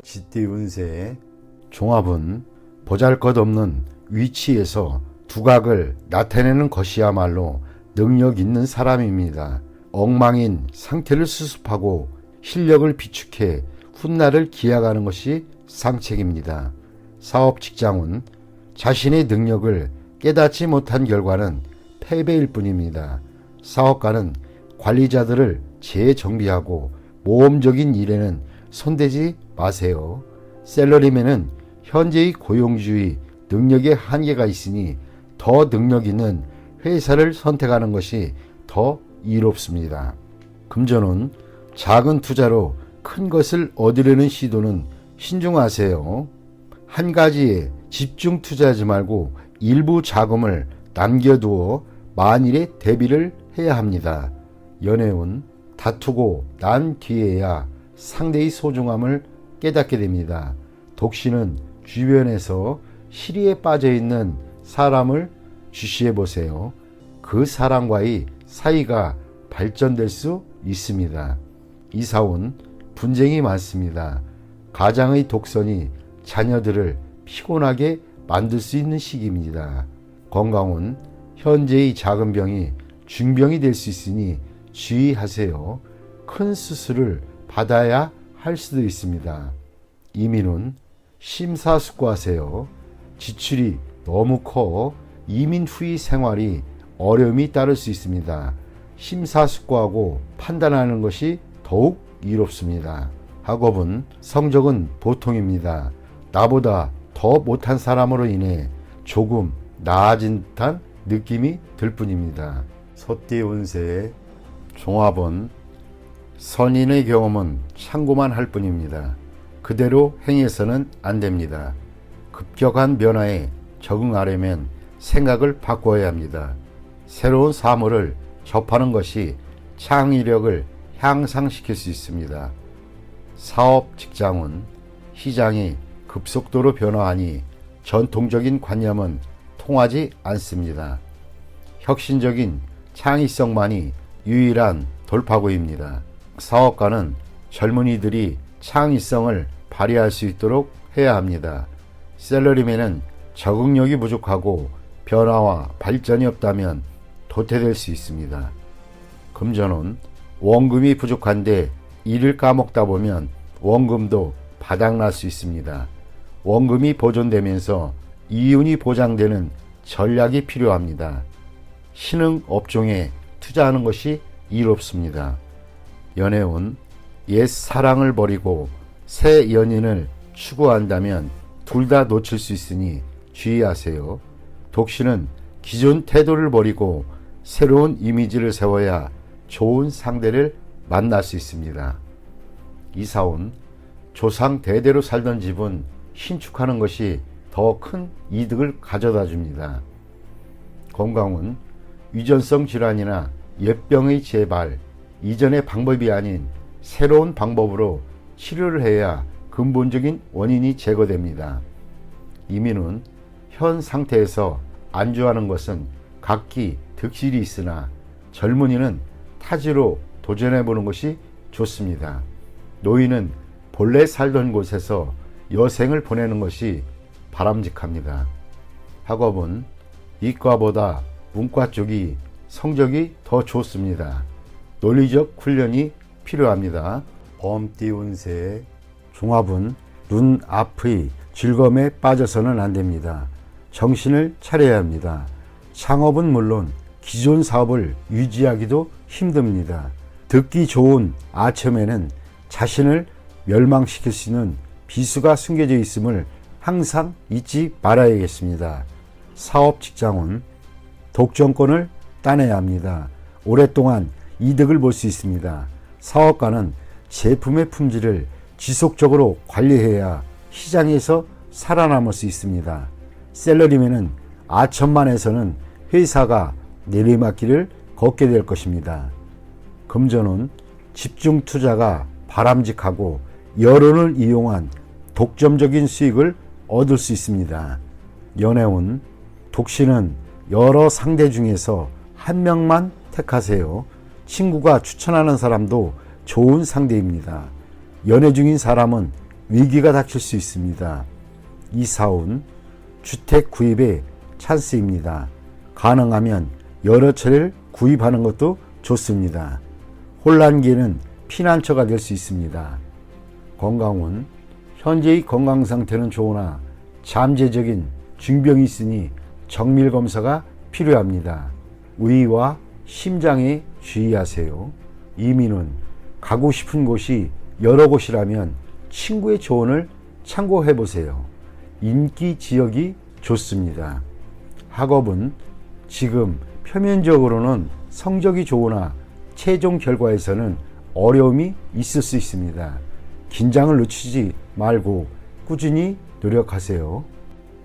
쥐띠 운세의 종합은 보잘것없는 위치에서 두각을 나타내는 것이야말로 능력 있는 사람입니다. 엉망인 상태를 수습하고 실력을 비축해 훗날을 기약하는 것이 상책입니다. 사업 직장운 자신의 능력을 깨닫지 못한 결과는 패배일 뿐입니다. 사업가는 관리자들을 재정비하고 모험적인 일에는 손대지 마세요. 셀러리맨은 현재의 고용주의 능력에 한계가 있으니 더 능력 있는 회사를 선택하는 것이 더 이롭습니다. 금전운 작은 투자로 큰 것을 얻으려는 시도는 신중하세요. 한 가지에 집중 투자하지 말고 일부 자금을 남겨두어 만일에 대비를 해야 합니다. 연애운 다투고 난 뒤에야 상대의 소중함을 깨닫게 됩니다. 독신은 주변에서 시리에 빠져있는 사람을 주시해 보세요. 그 사람과의 사이가 발전될 수 있습니다. 이사운 분쟁이 많습니다. 가장의 독선이 자녀들을 피곤하게 만들 수 있는 시기입니다. 건강운 현재의 작은 병이 중병이 될 수 있으니 주의하세요. 큰 수술을 받아야 할 수도 있습니다. 이민운 심사숙고하세요. 지출이 너무 커 이민 후의 생활이 어려움이 따를 수 있습니다. 심사숙고하고 판단하는 것이 더욱 이롭습니다. 학업은 성적은 보통입니다. 나보다 더 못한 사람으로 인해 조금 나아진 듯한 느낌이 들 뿐입니다. 소띠 운세의 종합은 선인의 경험은 참고만 할 뿐입니다. 그대로 행해서는 안 됩니다. 급격한 변화에 적응하려면 생각을 바꿔야 합니다. 새로운 사물을 접하는 것이 창의력을 향상시킬 수 있습니다. 사업 직장은 시장이 급속도로 변화하니 전통적인 관념은 통하지 않습니다. 혁신적인 창의성만이 유일한 돌파구입니다. 사업가는 젊은이들이 창의성을 발휘할 수 있도록 해야 합니다. 셀러리맨은 적응력이 부족하고 변화와 발전이 없다면 도태될 수 있습니다. 금전운 원금이 부족한데 일을 까먹다 보면 원금도 바닥날 수 있습니다. 원금이 보존되면서 이윤이 보장되는 전략이 필요합니다. 신흥 업종에 투자하는 것이 이롭습니다. 연애운 옛 사랑을 버리고 새 연인을 추구한다면 둘 다 놓칠 수 있으니 주의하세요. 독신은 기존 태도를 버리고 새로운 이미지를 세워야 좋은 상대를 만날 수 있습니다. 이사운 조상 대대로 살던 집은 신축하는 것이 더 큰 이득을 가져다 줍니다. 건강은 유전성 질환이나 옛병의 재발, 이전의 방법이 아닌 새로운 방법으로 치료를 해야 근본적인 원인이 제거됩니다. 이민은 현 상태에서 안주하는 것은 각기 득실이 있으나 젊은이는 타지로 도전해보는 것이 좋습니다. 노인은 본래 살던 곳에서 여생을 보내는 것이 바람직합니다. 학업은 이과보다 문과 쪽이 성적이 더 좋습니다. 논리적 훈련이 필요합니다. 범띠 운세의 종합은 눈 앞의 즐거움에 빠져서는 안 됩니다. 정신을 차려야 합니다. 창업은 물론 기존 사업을 유지하기도 힘듭니다. 듣기 좋은 아첨에는 자신을 멸망시킬 수 있는 비수가 숨겨져 있음을 항상 잊지 말아야겠습니다. 사업 직장은 독점권을 따내야 합니다. 오랫동안 이득을 볼 수 있습니다. 사업가는 제품의 품질을 지속적으로 관리해야 시장에서 살아남을 수 있습니다. 셀러리맨은 아첨만 해서는 회사가 내리막길을 걷게 될 것입니다. 금전은 집중 투자가 바람직하고 여론을 이용한 독점적인 수익을 얻을 수 있습니다. 연애운 독신은 여러 상대 중에서 한 명만 택하세요. 친구가 추천하는 사람도 좋은 상대입니다. 연애 중인 사람은 위기가 닥칠 수 있습니다. 이사운 주택 구입의 찬스입니다. 가능하면 여러 채를 구입하는 것도 좋습니다. 혼란기에는 피난처가 될 수 있습니다. 건강운 현재의 건강 상태는 좋으나 잠재적인 중병이 있으니 정밀 검사가 필요합니다. 위와 심장에 주의하세요. 이민은 가고 싶은 곳이 여러 곳이라면 친구의 조언을 참고해 보세요. 인기 지역이 좋습니다. 학업은 지금 표면적으로는 성적이 좋으나 최종 결과에서는 어려움이 있을 수 있습니다. 긴장을 늦추지 말고 꾸준히 노력하세요.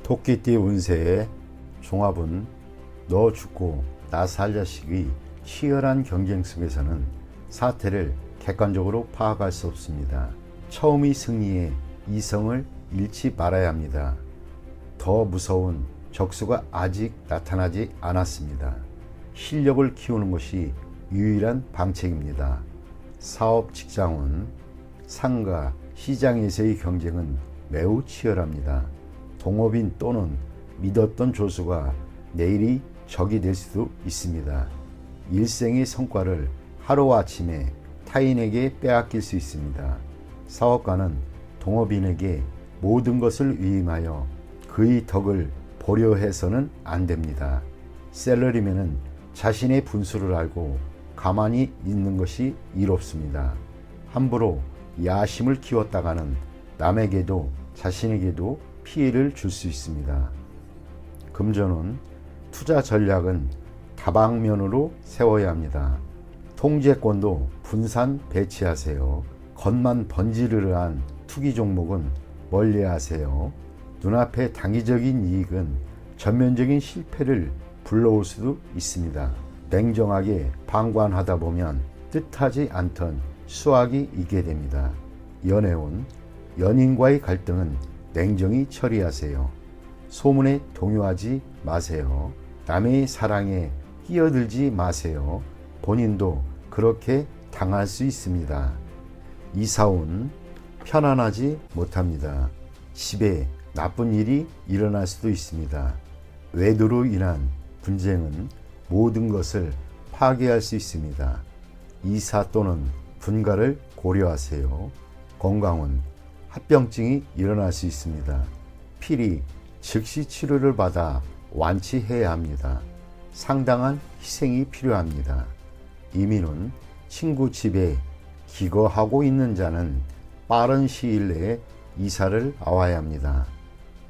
토끼띠 운세의 종합은 너 죽고 나 살 자식의 치열한 경쟁 속에서는 사태를 객관적으로 파악할 수 없습니다. 처음의 승리에 이성을 잃지 말아야 합니다. 더 무서운 적수가 아직 나타나지 않았습니다. 실력을 키우는 것이 유일한 방책입니다. 사업 직장은 상가, 시장에서의 경쟁은 매우 치열합니다. 동업인 또는 믿었던 조수가 내일이 적이 될 수도 있습니다. 일생의 성과를 하루아침에 타인에게 빼앗길 수 있습니다. 사업가는 동업인에게 모든 것을 위임하여 그의 덕을 보려 해서는 안 됩니다. 셀러리맨은 자신의 분수를 알고 가만히 있는 것이 이롭습니다. 함부로 야심을 키웠다가는 남에게도 자신에게도 피해를 줄 수 있습니다. 금전은 투자 전략은 다방면으로 세워야 합니다. 통제권도 분산 배치하세요. 겉만 번지르르한 투기 종목은 멀리하세요. 눈앞의 단기적인 이익은 전면적인 실패를 불러올 수도 있습니다. 냉정하게 방관하다 보면 뜻하지 않던 수확이 있게 됩니다. 연애운 연인과의 갈등은 냉정히 처리하세요. 소문에 동요하지 마세요. 남의 사랑에 끼어들지 마세요. 본인도 그렇게 당할 수 있습니다. 이사운 편안하지 못합니다. 집에 나쁜 일이 일어날 수도 있습니다. 외도로 인한 분쟁은 모든 것을 파괴할 수 있습니다. 이사 또는 분가를 고려하세요. 건강은 합병증이 일어날 수 있습니다. 필히 즉시 치료를 받아 완치해야 합니다. 상당한 희생이 필요합니다. 이민은 친구 집에 기거하고 있는 자는 빠른 시일 내에 이사를 와야 합니다.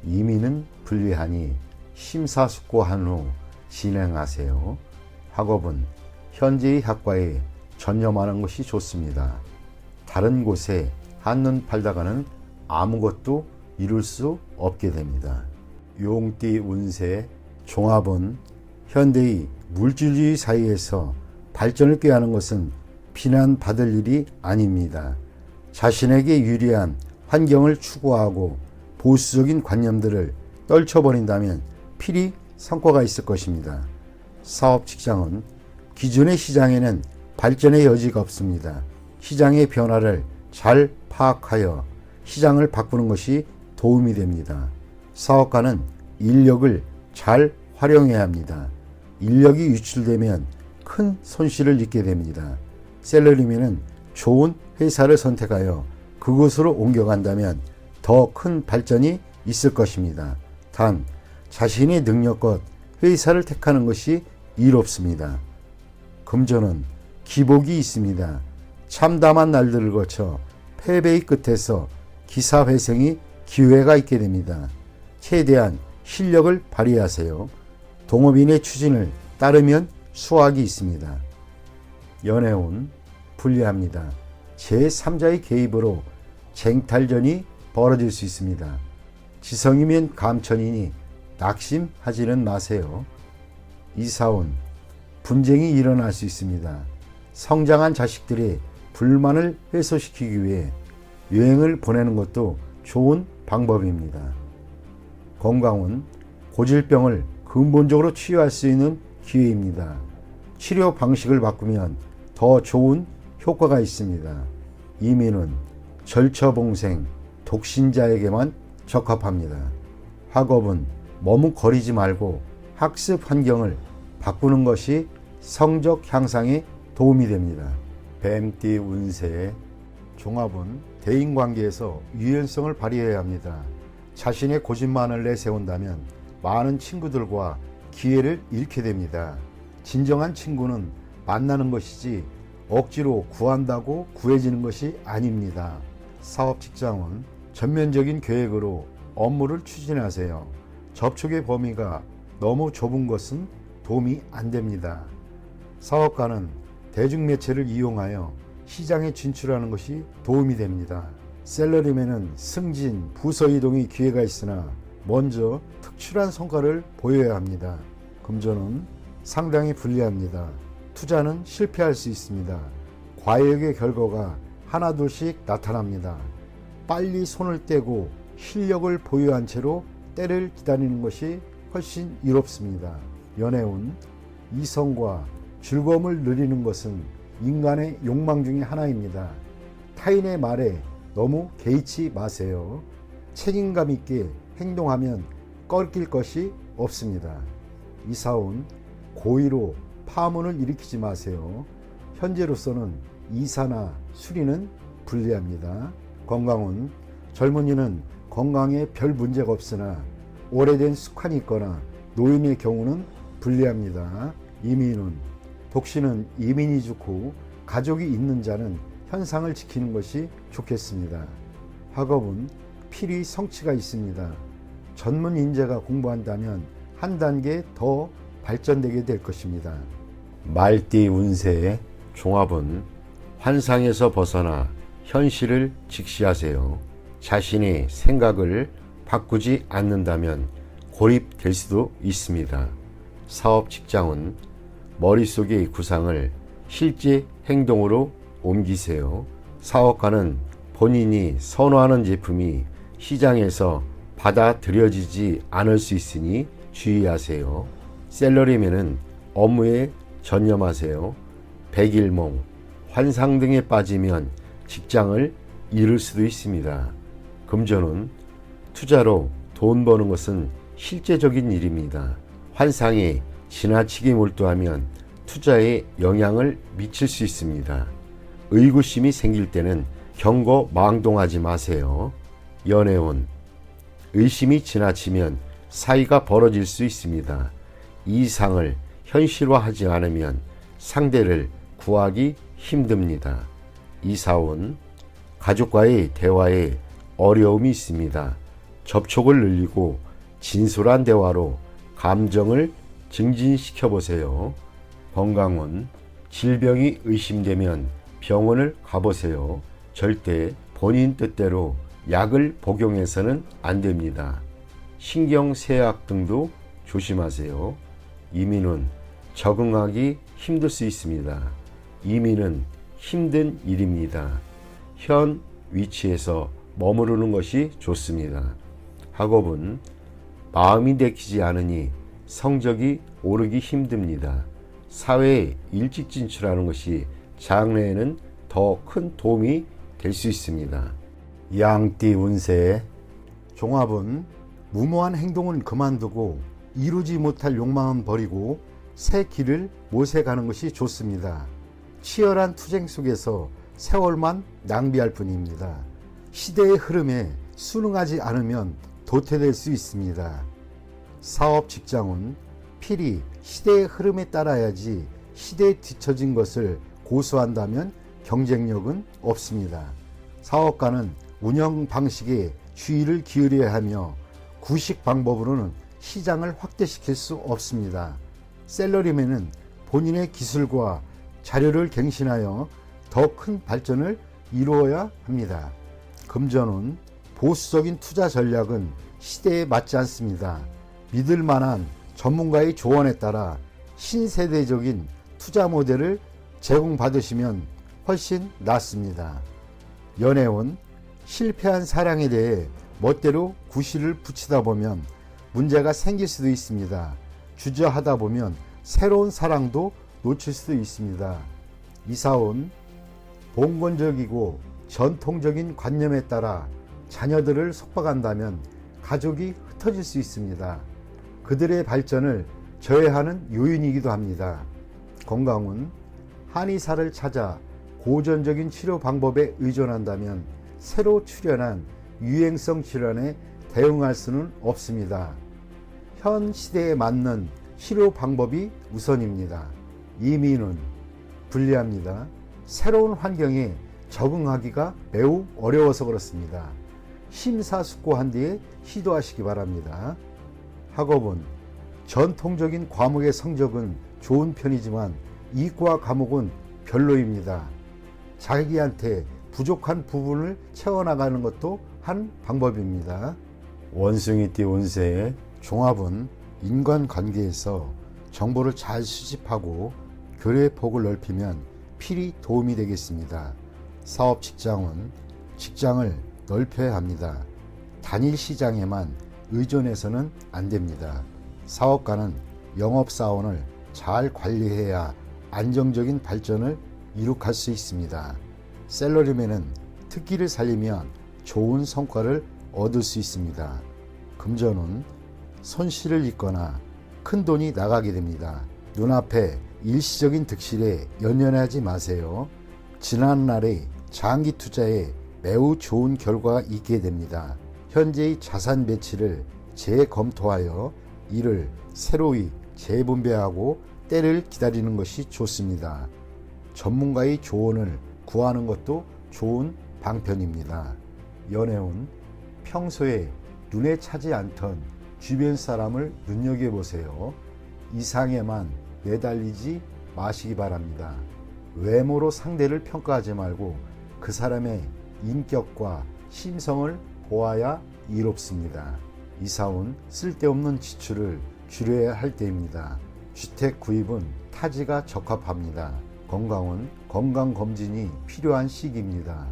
이민은 불리하니 심사숙고한 후 진행하세요. 학업은 현재의 학과에 전념하는 것이 좋습니다. 다른 곳에 한눈 팔다가는 아무것도 이룰 수 없게 됩니다. 용띠 운세 종합은 현대의 물질주의 사회에서 발전을 꾀하는 것은 비난받을 일이 아닙니다. 자신에게 유리한 환경을 추구하고 보수적인 관념들을 떨쳐버린다면 필히 성과가 있을 것입니다. 사업 직장은 기존의 시장에는 발전의 여지가 없습니다. 시장의 변화를 잘 파악하여 시장을 바꾸는 것이 도움이 됩니다. 사업가는 인력을 잘 활용해야 합니다. 인력이 유출되면 큰 손실을 입게 됩니다. 셀러리맨은 좋은 회사를 선택하여 그곳으로 옮겨간다면 더 큰 발전이 있을 것입니다. 단 자신의 능력껏 회사를 택하는 것이 이롭습니다. 금전은 기복이 있습니다. 참담한 날들을 거쳐 패배의 끝에서 기사회생이 기회가 있게 됩니다. 최대한 실력을 발휘하세요. 동업인의 추진을 따르면 수확이 있습니다. 연애운 불리합니다. 제3자의 개입으로 쟁탈전이 벌어질 수 있습니다. 지성이면 감천이니 낙심하지는 마세요. 이사운 분쟁이 일어날 수 있습니다. 성장한 자식들의 불만을 해소시키기 위해 여행을 보내는 것도 좋은 방법입니다. 건강은 고질병을 근본적으로 치유할 수 있는 기회입니다. 치료 방식을 바꾸면 더 좋은 효과가 있습니다. 이민은 절처봉생, 독신자에게만 적합합니다. 학업은 머뭇거리지 말고 학습 환경을 바꾸는 것이 성적 향상에 도움이 됩니다. 뱀띠 운세 종합은 대인관계에서 유연성을 발휘해야 합니다. 자신의 고집만을 내세운다면 많은 친구들과 기회를 잃게 됩니다. 진정한 친구는 만나는 것이지 억지로 구한다고 구해지는 것이 아닙니다. 사업 직장은 전면적인 계획으로 업무를 추진하세요. 접촉의 범위가 너무 좁은 것은 도움이 안 됩니다. 사업가는 대중매체를 이용하여 시장에 진출하는 것이 도움이 됩니다. 셀러리맨은 승진, 부서 이동의 기회가 있으나 먼저 특출한 성과를 보여야 합니다. 금전은 상당히 불리합니다. 투자는 실패할 수 있습니다. 과욕의 결과가 하나둘씩 나타납니다. 빨리 손을 떼고 실력을 보유한 채로 때를 기다리는 것이 훨씬 이롭습니다. 연애운 이성과 즐거움을 누리는 것은 인간의 욕망 중에 하나입니다. 타인의 말에 너무 개의치 마세요. 책임감 있게 행동하면 꺾일 것이 없습니다. 이사운 고의로 파문을 일으키지 마세요. 현재로서는 이사나 수리는 불리합니다. 건강은 젊은이는 건강에 별 문제가 없으나 오래된 습관이 있거나 노인의 경우는 불리합니다. 이민운 독신은 이민이 좋고 가족이 있는 자는 현상을 지키는 것이 좋겠습니다. 학업은 필히 성취가 있습니다. 전문 인재가 공부한다면 한 단계 더 발전되게 될 것입니다. 말띠 운세의 종합은 환상에서 벗어나 현실을 직시하세요. 자신의 생각을 바꾸지 않는다면 고립될 수도 있습니다. 사업 직장은 머릿속의 구상을 실제 행동으로 옮기세요. 사업가는 본인이 선호하는 제품이 시장에서 받아들여지지 않을 수 있으니 주의하세요. 셀러리맨은 업무에 전념하세요. 백일몽, 환상 등에 빠지면 직장을 잃을 수도 있습니다. 금전은 투자로 돈 버는 것은 실제적인 일입니다. 환상에 지나치게 몰두하면 투자에 영향을 미칠 수 있습니다. 의구심이 생길 때는 경고망동하지 마세요. 연애운 의심이 지나치면 사이가 벌어질 수 있습니다. 이상을 현실화하지 않으면 상대를 구하기 힘듭니다. 이사운 가족과의 대화에 어려움이 있습니다. 접촉을 늘리고 진솔한 대화로 감정을 증진시켜 보세요. 건강은 질병이 의심되면 병원을 가보세요. 절대 본인 뜻대로 약을 복용해서는 안 됩니다. 신경쇠약 등도 조심하세요. 이민은 적응하기 힘들 수 있습니다. 이민은 힘든 일입니다. 현 위치에서 머무르는 것이 좋습니다. 학업은 마음이 내키지 않으니 성적이 오르기 힘듭니다. 사회에 일찍 진출하는 것이 장래에는 더 큰 도움이 될 수 있습니다. 양띠 운세 종합은 무모한 행동은 그만두고 이루지 못할 욕망은 버리고 새 길을 모색하는 것이 좋습니다. 치열한 투쟁 속에서 세월만 낭비할 뿐입니다. 시대의 흐름에 순응하지 않으면 도태될 수 있습니다. 사업 직장은 필히 시대의 흐름에 따라야지 시대에 뒤처진 것을 고수한다면 경쟁력은 없습니다. 사업가는 운영 방식에 주의를 기울여야 하며 구식 방법으로는 시장을 확대시킬 수 없습니다. 셀러리맨은 본인의 기술과 자료를 갱신하여 더 큰 발전을 이루어야 합니다. 금전은 보수적인 투자 전략은 시대에 맞지 않습니다. 믿을 만한 전문가의 조언에 따라 신세대적인 투자 모델을 제공받으시면 훨씬 낫습니다. 연애운 실패한 사랑에 대해 멋대로 구실을 붙이다 보면 문제가 생길 수도 있습니다. 주저하다 보면 새로운 사랑도 놓칠 수도 있습니다. 이사온 봉건적이고 전통적인 관념에 따라 자녀들을 속박한다면 가족이 흩어질 수 있습니다. 그들의 발전을 저해하는 요인이기도 합니다. 건강운 한의사를 찾아 고전적인 치료 방법에 의존한다면 새로 출현한 유행성 질환에 대응할 수는 없습니다. 현 시대에 맞는 치료 방법이 우선입니다. 이민은 불리합니다. 새로운 환경에 적응하기가 매우 어려워서 그렇습니다. 심사숙고한 뒤에 시도하시기 바랍니다. 학업은 전통적인 과목의 성적은 좋은 편이지만 이과 과목은 별로입니다. 자기한테 부족한 부분을 채워나가는 것도 한 방법입니다. 원숭이띠 운세의 종합은 인간관계에서 정보를 잘 수집하고 교류의 폭을 넓히면 필히 도움이 되겠습니다. 사업 직장은 직장을 넓혀야 합니다. 단일 시장에만 의존해서는 안 됩니다. 사업가는 영업사원을 잘 관리해야 안정적인 발전을 이룩할 수 있습니다. 셀러리맨은 특기를 살리면 좋은 성과를 얻을 수 있습니다. 금전은 손실을 입거나 큰 돈이 나가게 됩니다. 눈앞에 일시적인 득실에 연연하지 마세요. 지난날의 장기 투자에 매우 좋은 결과가 있게 됩니다. 현재의 자산 배치를 재검토하여 이를 새로이 재분배하고 때를 기다리는 것이 좋습니다. 전문가의 조언을 구하는 것도 좋은 방편입니다. 연애운 평소에 눈에 차지 않던 주변 사람을 눈여겨보세요. 이상에만 매달리지 마시기 바랍니다. 외모로 상대를 평가하지 말고 그 사람의 인격과 심성을 보아야 이롭습니다. 이사운 쓸데없는 지출을 줄여야 할 때입니다. 주택 구입은 타지가 적합합니다. 건강은 건강검진이 필요한 시기입니다.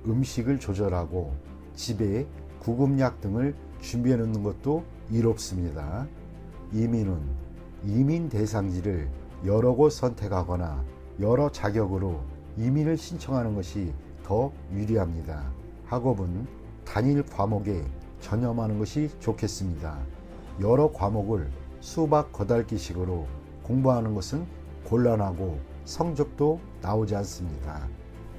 음식을 조절하고 집에 구급약 등을 준비해 놓는 것도 이롭습니다. 이민은 이민 대상지를 여러 곳 선택하거나 여러 자격으로 이민을 신청하는 것이 더 유리합니다. 학업은 단일 과목에 전념하는 것이 좋겠습니다. 여러 과목을 수박 거달기식으로 공부하는 것은 곤란하고 성적도 나오지 않습니다.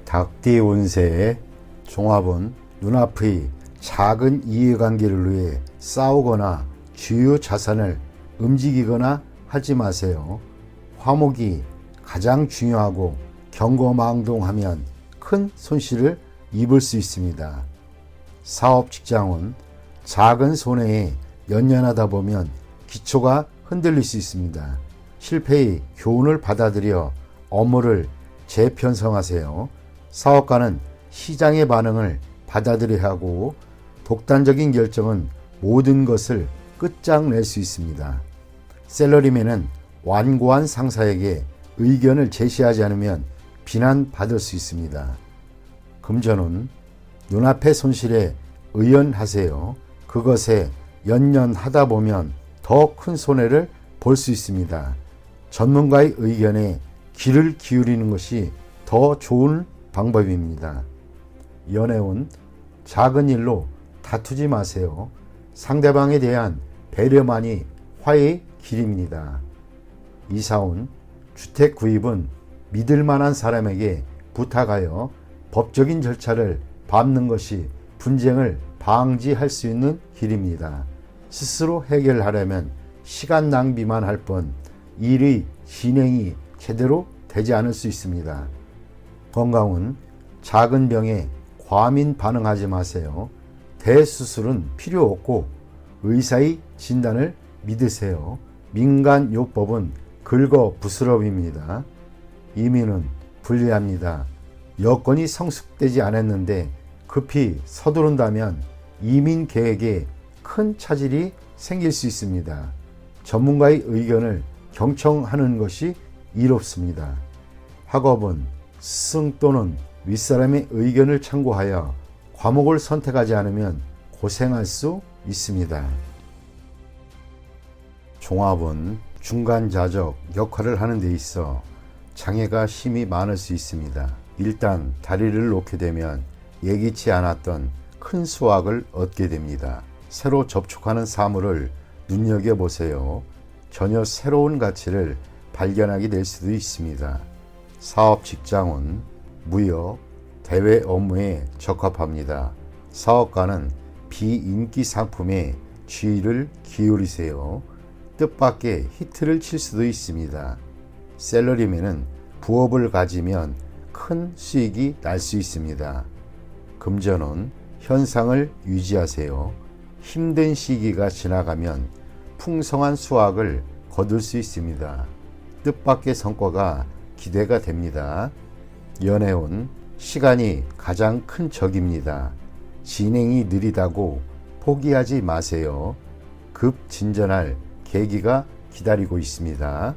닭띠 운세의 종합은 눈앞의 작은 이해관계를 위해 싸우거나 주요 자산을 움직이거나 하지 마세요. 화목이 가장 중요하고 경거망동하면 큰 손실을 입을 수 있습니다. 사업 직장은 작은 손해에 연연하다 보면 기초가 흔들릴 수 있습니다. 실패의 교훈을 받아들여 업무를 재편성하세요. 사업가는 시장의 반응을 받아들여야 하고 독단적인 결정은 모든 것을 끝장낼 수 있습니다. 셀러리맨은 완고한 상사에게 의견을 제시하지 않으면 비난받을 수 있습니다. 금전은 눈앞의 손실에 의연하세요. 그것에 연연하다 보면 더 큰 손해를 볼 수 있습니다. 전문가의 의견에 귀를 기울이는 것이 더 좋은 방법입니다. 연애운 작은 일로 다투지 마세요. 상대방에 대한 배려만이 화해의 길입니다. 이사운 주택 구입은 믿을 만한 사람에게 부탁하여 법적인 절차를 밟는 것이 분쟁을 방지할 수 있는 길입니다. 스스로 해결하려면 시간 낭비만 할 뿐 일의 진행이 제대로 되지 않을 수 있습니다. 건강은 작은 병에 과민 반응하지 마세요. 대수술은 필요 없고 의사의 진단을 믿으세요. 민간요법은 긁어부스럼입니다. 이민은 불리합니다. 여건이 성숙되지 않았는데 급히 서두른다면 이민 계획에 큰 차질이 생길 수 있습니다. 전문가의 의견을 경청하는 것이 이롭습니다. 학업은 스승 또는 윗사람의 의견을 참고하여 과목을 선택하지 않으면 고생할 수 있습니다. 종합은 중간자적 역할을 하는 데 있어 장애가 심히 많을 수 있습니다. 일단 다리를 놓게 되면 예기치 않았던 큰 수확을 얻게 됩니다. 새로 접촉하는 사물을 눈여겨보세요. 전혀 새로운 가치를 발견하게 될 수도 있습니다. 사업 직장은 무역, 대외 업무에 적합합니다. 사업가는 비인기 상품에 주의를 기울이세요. 뜻밖의 히트를 칠 수도 있습니다. 셀러리맨은 부업을 가지면 큰 수익이 날 수 있습니다. 금전은 현상을 유지하세요. 힘든 시기가 지나가면 풍성한 수확을 거둘 수 있습니다. 뜻밖의 성과가 기대가 됩니다. 연애운 시간이 가장 큰 적입니다. 진행이 느리다고 포기하지 마세요. 급 진전할 계기가 기다리고 있습니다.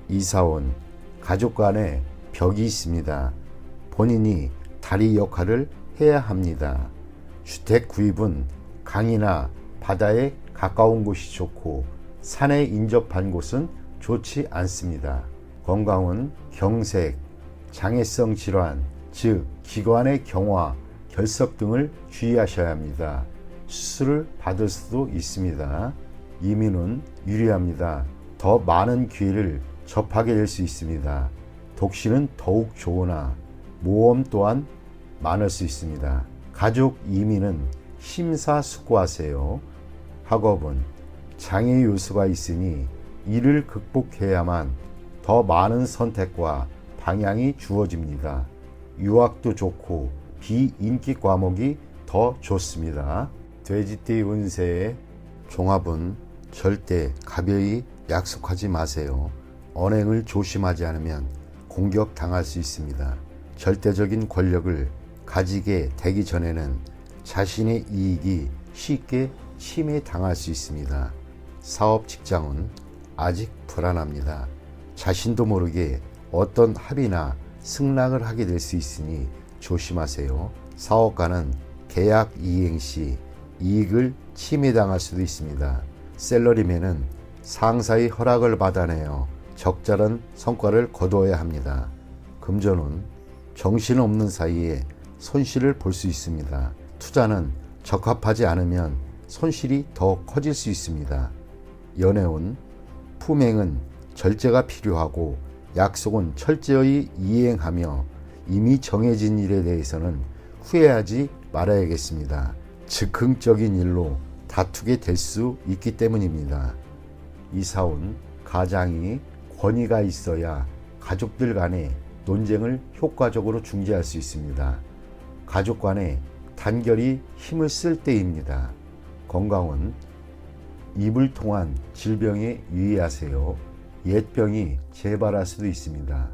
이사온 가족 간에 벽이 있습니다. 본인이 다리 역할을 해야 합니다. 주택 구입은 강이나 바다에 가까운 곳이 좋고 산에 인접한 곳은 좋지 않습니다. 건강은 경색, 장애성 질환, 즉 기관의 경화, 결석 등을 주의하셔야 합니다. 수술을 받을 수도 있습니다. 이민은 유리합니다. 더 많은 기회를 접하게 될 수 있습니다. 독신은 더욱 좋으나 모험 또한 많을 수 있습니다. 가족 이민은 심사숙고하세요. 학업은 장애 요소가 있으니 이를 극복해야만 더 많은 선택과 방향이 주어집니다. 유학도 좋고 비인기 과목이 더 좋습니다. 돼지띠 운세의 종합은 절대 가벼이 약속하지 마세요. 언행을 조심하지 않으면 공격당할 수 있습니다. 절대적인 권력을 가지게 되기 전에는 자신의 이익이 쉽게 침해당할 수 있습니다. 사업 직장은 아직 불안합니다. 자신도 모르게 어떤 합의나 승낙을 하게 될 수 있으니 조심하세요. 사업가는 계약 이행 시 이익을 침해당할 수도 있습니다. 셀러리맨은 상사의 허락을 받아내어 적절한 성과를 거두어야 합니다. 금전은 정신없는 사이에 손실을 볼 수 있습니다. 투자는 적합하지 않으면 손실이 더 커질 수 있습니다. 연애운 품행은 절제가 필요하고 약속은 철저히 이행하며 이미 정해진 일에 대해서는 후회하지 말아야겠습니다. 즉흥적인 일로 다투게 될 수 있기 때문입니다. 이사온 가장이 권위가 있어야 가족들 간의 논쟁을 효과적으로 중재할 수 있습니다. 가족 간의 단결이 힘을 쓸 때입니다. 건강은 입을 통한 질병에 유의하세요. 옛병이 재발할 수도 있습니다.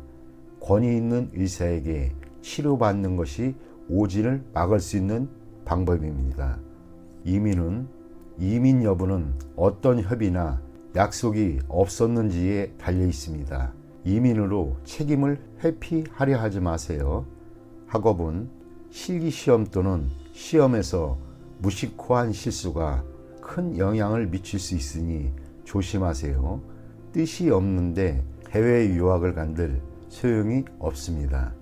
권위 있는 의사에게 치료받는 것이 오진을 막을 수 있는 방법입니다. 이민은 이민 여부는 어떤 협의나 약속이 없었는지에 달려 있습니다. 이민으로 책임을 회피하려 하지 마세요. 학업은 실기시험 또는 시험에서 무식호한 실수가 큰 영향을 미칠 수 있으니 조심하세요. 뜻이 없는데 해외 유학을 간들 소용이 없습니다.